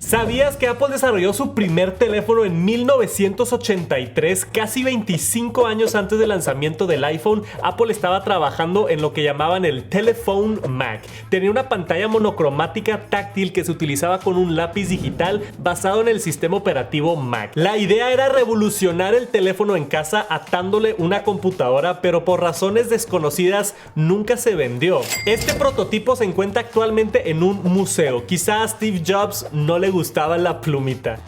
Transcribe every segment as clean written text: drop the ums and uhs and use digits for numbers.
¿Sabías que Apple desarrolló su primer teléfono en 1983, casi 25 años antes del lanzamiento del iPhone? Apple estaba trabajando en lo que llamaban el Telephone Mac. Tenía una pantalla monocromática táctil que se utilizaba con un lápiz digital basado en el sistema operativo Mac. La idea era revolucionar el teléfono en casa atándole una computadora, pero por razones desconocidas nunca se vendió. Este prototipo se encuentra actualmente en un museo. Quizá a Steve Jobs no le gustaba la plumita.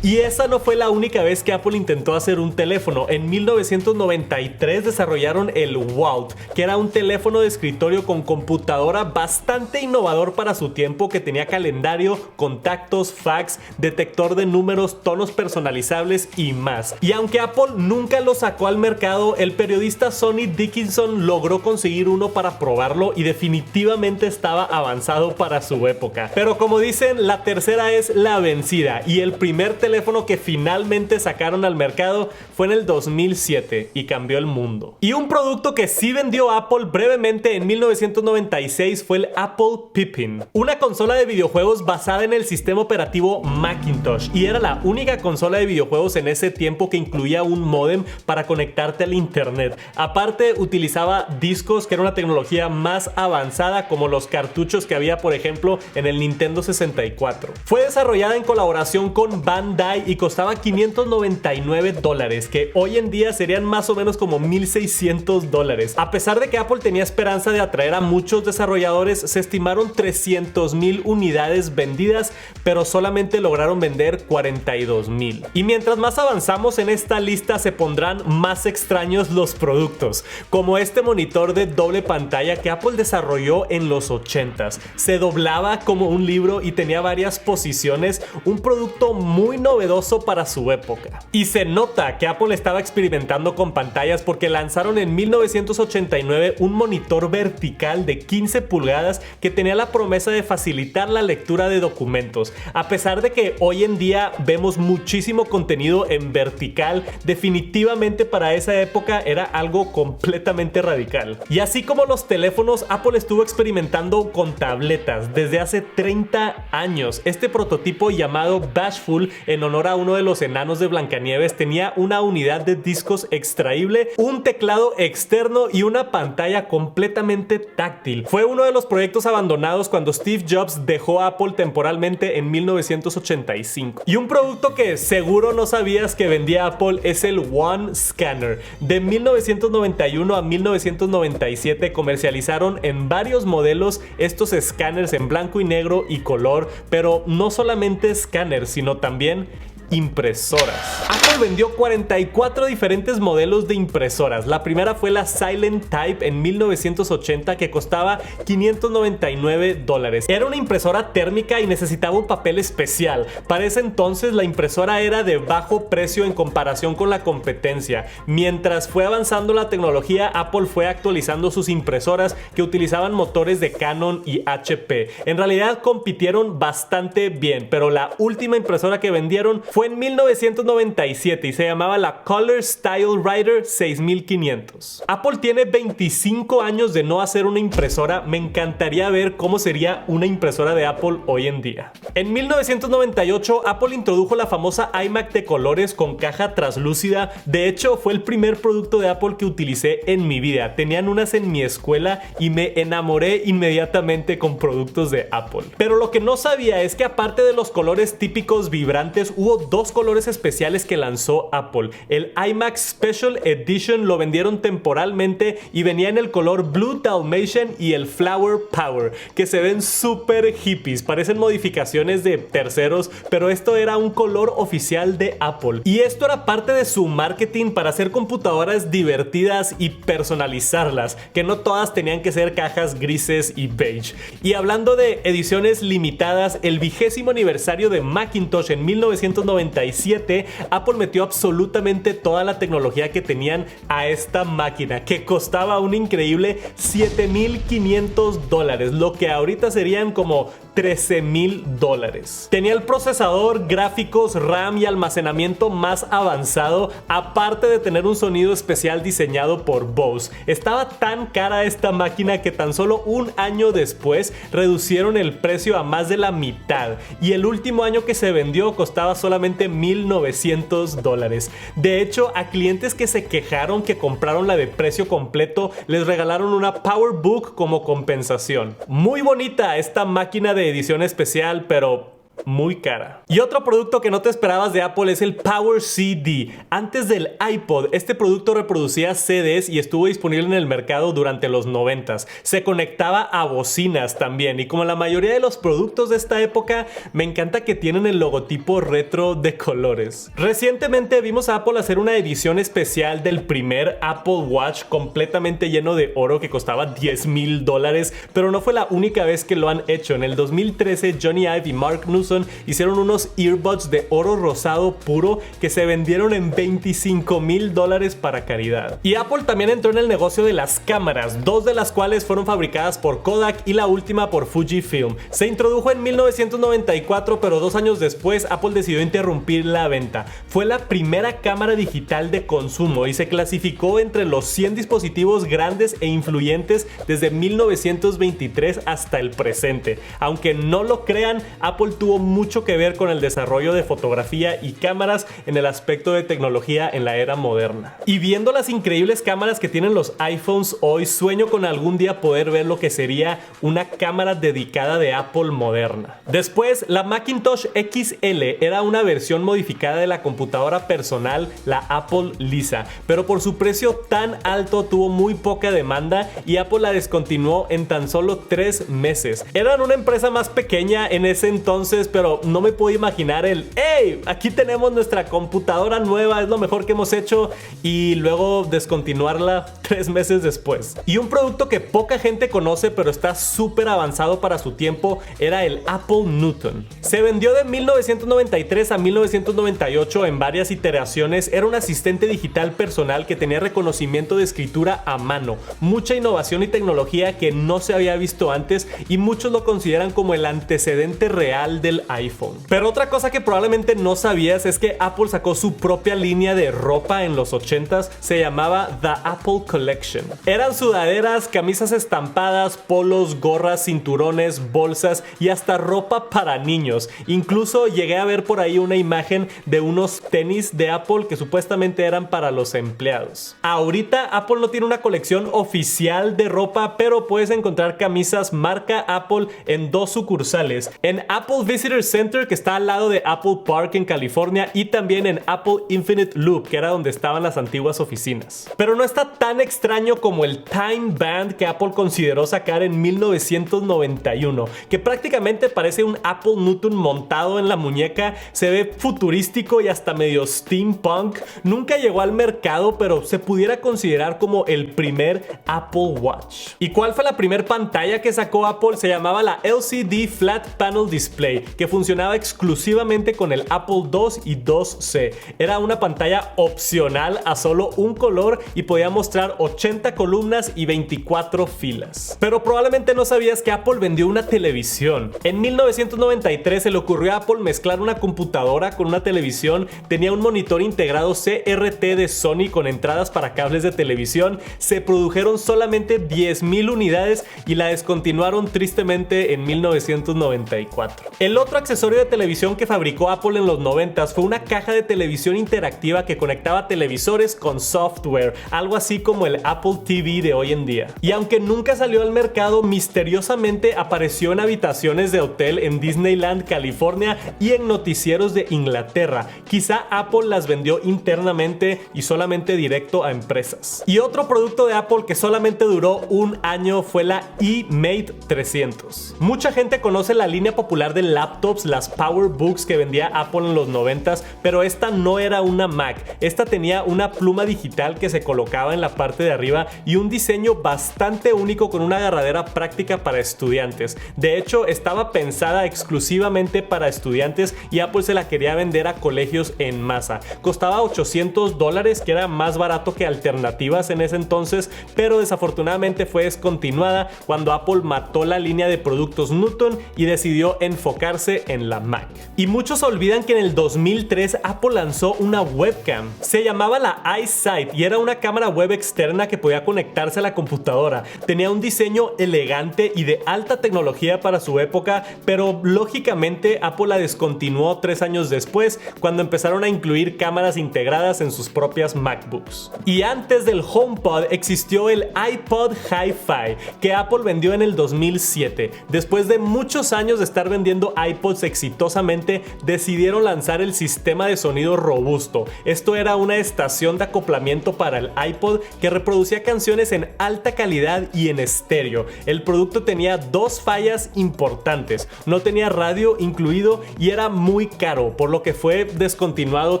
Y esa no fue la única vez que Apple intentó hacer un teléfono. En 1993 desarrollaron el Walt, que era un teléfono de escritorio con computadora bastante innovador para su tiempo, que tenía calendario, contactos, fax, detector de números, tonos personalizables y más. Y aunque Apple nunca lo sacó al mercado, el periodista Sonny Dickinson logró conseguir uno para probarlo y definitivamente estaba avanzado para su época. Pero como dicen, la tercera es la vencida, y el primer teléfono que finalmente sacaron al mercado fue en el 2007 y cambió el mundo. Y un producto que sí vendió Apple brevemente en 1996 fue el Apple Pippin, una consola de videojuegos basada en el sistema operativo Macintosh, y era la única consola de videojuegos en ese tiempo que incluía un módem para conectarte al internet. Aparte, utilizaba discos, que era una tecnología más avanzada, como los cartuchos que había, por ejemplo, en el Nintendo 64. Fue desarrollada en colaboración con Bandai y costaba $599, que hoy en día serían más o menos como $1,600. A pesar de que Apple tenía esperanza de atraer a muchos desarrolladores, se estimaron 300,000 unidades vendidas, pero solamente lograron vender 42,000. Y mientras más avanzamos en esta lista, se pondrán más extraños los productos, como este monitor de doble pantalla que Apple desarrolló en los 80s. Se doblaba como un libro y tenía varias posiciones, un producto muy novedoso para su época. Y se nota que Apple estaba experimentando con pantallas, porque lanzaron en 1989 un monitor vertical de 15 pulgadas que tenía la promesa de facilitar la lectura de documentos. A pesar de que hoy en día vemos muchísimo contenido en vertical, definitivamente para esa época era algo completamente radical. Y así como los teléfonos, Apple estuvo experimentando con tabletas desde hace 30 años. Este prototipo, llamado Bashful, en honor a uno de los enanos de Blancanieves, tenía una unidad de discos extraíble, un teclado externo y una pantalla completamente táctil. Fue uno de los proyectos abandonados cuando Steve Jobs dejó Apple temporalmente en 1985. Y un producto que seguro no sabías que vendía Apple es el One Scanner. De 1991 a 1997 comercializaron en varios modelos estos escáneres en blanco y negro y color, pero no solamente escáneres, sino también impresoras. Apple vendió 44 diferentes modelos de impresoras. La primera fue la Silent Type en 1980, que costaba $599. Era una impresora térmica y necesitaba un papel especial. Para ese entonces la impresora era de bajo precio en comparación con la competencia. Mientras fue avanzando la tecnología, Apple fue actualizando sus impresoras, que utilizaban motores de Canon y HP. En realidad compitieron bastante bien, pero la última impresora que vendieron fue en 1997 y se llamaba la Color Style Writer 6500. Apple tiene 25 años de no hacer una impresora. Me encantaría ver cómo sería una impresora de Apple hoy en día. En 1998 Apple introdujo la famosa iMac de colores con caja translúcida. De hecho, fue el primer producto de Apple que utilicé en mi vida. Tenían unas en mi escuela y me enamoré inmediatamente con productos de Apple. Pero lo que no sabía es que, aparte de los colores típicos vibrantes, hubo dos colores especiales que lanzó Apple. El iMac Special Edition lo vendieron temporalmente y venía en el color Blue Dalmatian y el Flower Power, que se ven súper hippies, parecen modificaciones de terceros, pero esto era un color oficial de Apple. Y esto era parte de su marketing para hacer computadoras divertidas y personalizarlas, que no todas tenían que ser cajas grises y beige. Y hablando de ediciones limitadas, el 20º aniversario de Macintosh en 1999 1997, Apple metió absolutamente toda la tecnología que tenían a esta máquina, que costaba un increíble $7,500, lo que ahorita serían como $13,000. Tenía el procesador, gráficos, RAM y almacenamiento más avanzado, aparte de tener un sonido especial diseñado por Bose. Estaba tan cara esta máquina que tan solo un año después reducieron el precio a más de la mitad, y el último año que se vendió costaba solamente $1,900. De hecho, a clientes que se quejaron que compraron la de precio completo, les regalaron una PowerBook como compensación. Muy bonita esta máquina de edición especial, pero muy cara. Y otro producto que no te esperabas de Apple es el Power CD. Antes del iPod, este producto reproducía CDs y estuvo disponible en el mercado durante los 90s. Se conectaba a bocinas también, y como la mayoría de los productos de esta época, me encanta que tienen el logotipo retro de colores. Recientemente vimos a Apple hacer una edición especial del primer Apple Watch completamente lleno de oro que costaba $10,000, pero no fue la única vez que lo han hecho. En el 2013, Johnny Ive y Mark Newson hicieron unos earbuds de oro rosado puro que se vendieron en $25,000 para caridad. Y Apple también entró en el negocio de las cámaras, dos de las cuales fueron fabricadas por Kodak y la última por Fujifilm. Se introdujo en 1994, pero 2 años después Apple decidió interrumpir la venta. Fue la primera cámara digital de consumo y se clasificó entre los 100 dispositivos grandes e influyentes desde 1923 hasta el presente. Aunque no lo crean, Apple tuvo mucho que ver con el desarrollo de fotografía y cámaras en el aspecto de tecnología en la era moderna. Y viendo las increíbles cámaras que tienen los iPhones hoy, sueño con algún día poder ver lo que sería una cámara dedicada de Apple moderna. Después, la Macintosh XL era una versión modificada de la computadora personal, la Apple Lisa, pero por su precio tan alto tuvo muy poca demanda y Apple la descontinuó en tan solo 3 meses. Eran una empresa más pequeña en ese entonces, pero no me puedo imaginar el ¡hey! Aquí tenemos nuestra computadora nueva, es lo mejor que hemos hecho, y luego descontinuarla 3 meses después. Y un producto que poca gente conoce pero está súper avanzado para su tiempo era el Apple Newton. Se vendió de 1993 a 1998 en varias iteraciones. Era un asistente digital personal que tenía reconocimiento de escritura a mano, mucha innovación y tecnología que no se había visto antes, y muchos lo consideran como el antecedente real del iPhone. Pero otra cosa que probablemente no sabías es que Apple sacó su propia línea de ropa en los 80s, se llamaba The Apple Collection. Eran sudaderas, camisas estampadas, polos, gorras, cinturones, bolsas y hasta ropa para niños. Incluso llegué a ver por ahí una imagen de unos tenis de Apple que supuestamente eran para los empleados. Ahorita Apple no tiene una colección oficial de ropa, pero puedes encontrar camisas marca Apple en 2 sucursales: en Apple Visitor Center, que está al lado de Apple Park en California, y también en Apple Infinite Loop, que era donde estaban las antiguas oficinas. Pero no está tan extraño como el Time Band que Apple consideró sacar en 1991, que prácticamente parece un Apple Newton montado en la muñeca. Se ve futurístico y hasta medio steampunk. Nunca llegó al mercado, pero se pudiera considerar como el primer Apple Watch. ¿Y cuál fue la primer pantalla que sacó Apple? Se llamaba la LCD Flat Panel Display, que funcionaba exclusivamente con el Apple II y IIc. Era una pantalla opcional a solo un color y podía mostrar 80 columnas y 24 filas. Pero probablemente no sabías que Apple vendió una televisión. En 1993 se le ocurrió a Apple mezclar una computadora con una televisión. Tenía un monitor integrado CRT de Sony con entradas para cables de televisión. Se produjeron solamente 10,000 unidades y la descontinuaron tristemente en 1994. El otro accesorio de televisión que fabricó Apple en los 90s fue una caja de televisión interactiva que conectaba televisores con software, algo así como el Apple TV de hoy en día. Y aunque nunca salió al mercado, misteriosamente apareció en habitaciones de hotel en Disneyland, California, y en noticieros de Inglaterra. Quizá Apple las vendió internamente y solamente directo a empresas. Y otro producto de Apple que solamente duró un año fue la eMate 300. Mucha gente conoce la línea popular del laptop laptops, las PowerBooks que vendía Apple en los 90s, pero esta no era una Mac. Esta tenía una pluma digital que se colocaba en la parte de arriba y un diseño bastante único con una agarradera práctica para estudiantes. De hecho, estaba pensada exclusivamente para estudiantes y Apple se la quería vender a colegios en masa. Costaba $800, que era más barato que alternativas en ese entonces, pero desafortunadamente fue descontinuada cuando Apple mató la línea de productos Newton y decidió enfocarse en la Mac. Y muchos olvidan que en el 2003 Apple lanzó una webcam. Se llamaba la iSight y era una cámara web externa que podía conectarse a la computadora. Tenía un diseño elegante y de alta tecnología para su época, pero lógicamente Apple la descontinuó 3 años después, cuando empezaron a incluir cámaras integradas en sus propias MacBooks. Y antes del HomePod existió el iPod Hi-Fi, que Apple vendió en el 2007. Después de muchos años de estar vendiendo iPods exitosamente, decidieron lanzar el sistema de sonido robusto. Esto era una estación de acoplamiento para el iPod que reproducía canciones en alta calidad y en estéreo. El producto tenía dos fallas importantes: no tenía radio incluido y era muy caro, por lo que fue descontinuado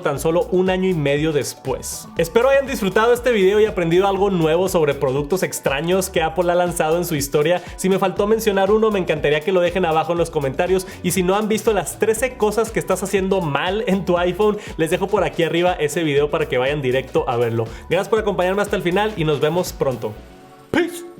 tan solo un año y medio después. Espero hayan disfrutado este video y aprendido algo nuevo sobre productos extraños que Apple ha lanzado en su historia. Si me faltó mencionar uno, me encantaría que lo dejen abajo en los comentarios, y si no han visto las 13 cosas que estás haciendo mal en tu iPhone, les dejo por aquí arriba ese video para que vayan directo a verlo. Gracias por acompañarme hasta el final y nos vemos pronto. Peace.